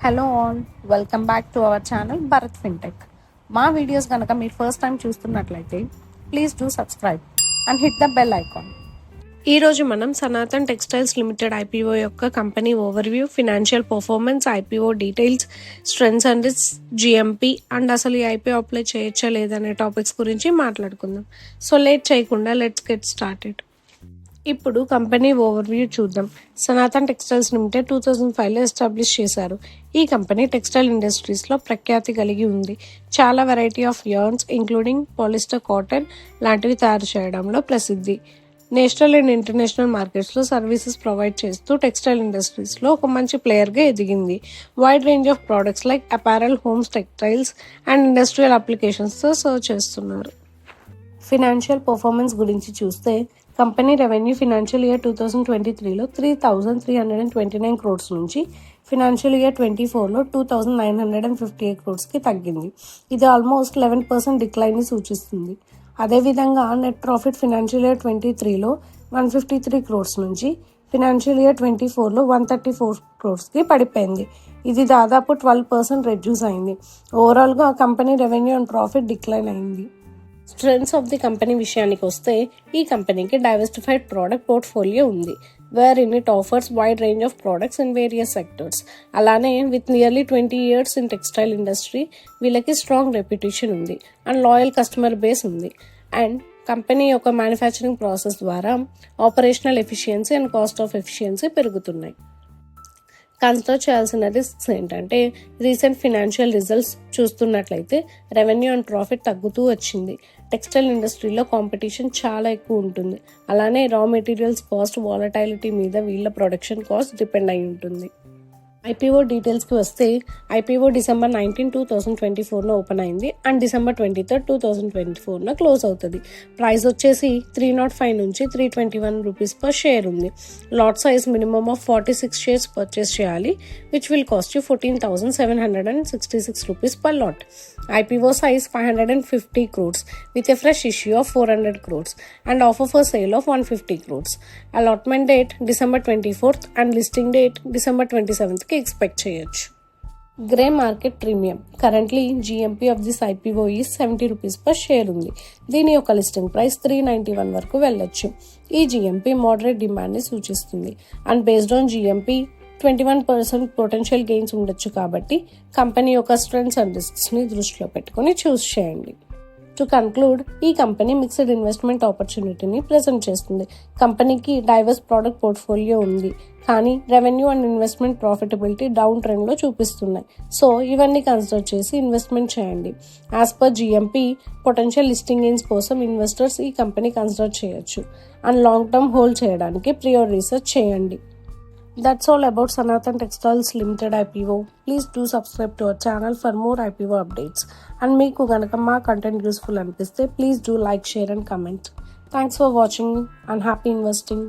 Hello all, welcome back to our channel Bharat FinTech. మా videos కనుక మీరు ఫస్ట్ టైం చూస్తున్నట్లయితే please do subscribe and hit the bell icon. ఈరోజు మనం Sanatan textiles limited IPO యొక్క company overview, financial performance, IPO details, strengths and risks, GMP and అసలు ఈ IPO apply చేయొచ్చా లేదనే టాపిక్స్ గురించి మాట్లాడుకుందాం. సో లేట్ చేయకుండా లెట్స్ గెట్ స్టార్టెడ్. ఇప్పుడు కంపెనీ ఓవర్వ్యూ చూద్దాం. సనాతన్ టెక్స్టైల్స్ లిమిటెడ్ 2005లో ఎస్టాబ్లిష్ చేశారు. ఈ కంపెనీ టెక్స్టైల్ ఇండస్ట్రీస్లో ప్రఖ్యాతి కలిగి ఉంది. చాలా variety of yarns including polyester, cotton లాంటివి తయారు చేయడంలో ప్రసిద్ధి. నేషనల్ అండ్ ఇంటర్నేషనల్ మార్కెట్స్లో సర్వీసెస్ ప్రొవైడ్ చేస్తూ టెక్స్టైల్ ఇండస్ట్రీస్లో ఒక మంచి ప్లేయర్గా ఎదిగింది. Wide range of products like apparel, homes, textiles and industrial అప్లికేషన్స్తో సర్వ్ చేస్తున్నారు. ఫినాన్షియల్ పర్ఫార్మెన్స్ గురించి చూస్తే కంపెనీ రెవెన్యూ ఫినాన్షియల్ ఇయర్ 2023లో 3,329 crores నుంచి ఫినాన్షియల్ ఇయర్ 24లో 2,958 crores తగ్గింది. ఇది ఆల్మోస్ట్ 11% డిక్లైన్ని సూచిస్తుంది. అదేవిధంగా net profit financial year 23లో 153 crores నుంచి ఫినాన్షియల్ ఇయర్ 24లో 134 crores పడిపోయింది. ఇది దాదాపు 12% రెడ్యూస్ అయింది. ఓవరాల్గా company revenue and profit decline అయింది. స్ట్రెంగ్స్ ఆఫ్ ది కంపెనీ విషయానికి వస్తే ఈ కంపెనీకి డైవర్సిఫైడ్ ప్రోడక్ట్ పోర్ట్ఫోలియో ఉంది, where in it offers wide range of products in various sectors. అలానే with nearly 20 years in textile industry వీళ్ళకి స్ట్రాంగ్ రెప్యుటేషన్ ఉంది and loyal customer base ఉంది. అండ్ కంపెనీ యొక్క మ్యానుఫ్యాక్చరింగ్ ప్రాసెస్ ద్వారా operational efficiency and cost of efficiency పెరుగుతున్నాయి. Consider చేయాల్సిన risks ఏంటంటే recent financial results చూస్తున్నట్లయితే రెవెన్యూ అండ్ ప్రాఫిట్ తగ్గుతూ వచ్చింది. టెక్స్టైల్ ఇండస్ట్రీలో కాంపిటీషన్ చాలా ఎక్కువ ఉంటుంది. అలానే రా మెటీరియల్స్ కాస్ట్ వాలటైలిటీ మీద వీళ్ళ ప్రొడక్షన్ కాస్ట్ డిపెండ్ అయి ఉంటుంది. IPO డీటెయిల్స్కి వస్తే IPO December 19, 2024 ఓపెన్ అయింది అండ్ December 23, 2024 క్లోజ్ అవుతుంది. ప్రైస్ వచ్చేసి 305 నుంచి 321 rupees per share ఉంది. Lot size minimum of 46 shares purchase చేయాలి, which will cost you 14,766 rupees per lot. IPO size 550 crores with a fresh issue of 400 crores and offer for sale of 150 crores. Allotment date December 24th and listing date December 27th expect చేయొచ్చు. Grey market premium currently GMP of this IPO is 70 rupees per share ఉంది. దీని యొక్క listing price 391 వరకు వెళ్ళొచ్చు. ఈ GMP moderate డిమాండ్ని సూచిస్తుంది and based on GMP 21% potential gains ఉండొచ్చు. కాబట్టి కంపెనీ యొక్క స్ట్రెంగ్స్ అండ్ రిస్క్స్ని దృష్టిలో పెట్టుకుని చూస్ చేయండి. టు కన్క్లూడ్, ఈ కంపెనీ మిక్స్డ్ ఇన్వెస్ట్మెంట్ ఆపర్చునిటీని ప్రెజెంట్ చేస్తుంది. కంపెనీకి డైవర్స్ ప్రోడక్ట్ పోర్ట్ఫోలియో ఉంది, కానీ revenue and investment profitability down ట్రెండ్లో చూపిస్తున్నాయి. సో ఇవన్నీ కన్సిడర్ చేసి ఇన్వెస్ట్మెంట్ చేయండి. As per GMP potential listing gains కోసం ఇన్వెస్టర్స్ ఈ కంపెనీ కన్సిడర్ చేయొచ్చు అండ్ లాంగ్ టర్మ్ హోల్డ్ చేయడానికి ప్రియర్ రీసెర్చ్ చేయండి. That's all about Sanathan Textiles Limited IPO. Please do subscribe to our channel for more IPO updates. And meeku ganaka ma content useful anipiste, please do like, share and comment. Thanks for watching and happy investing.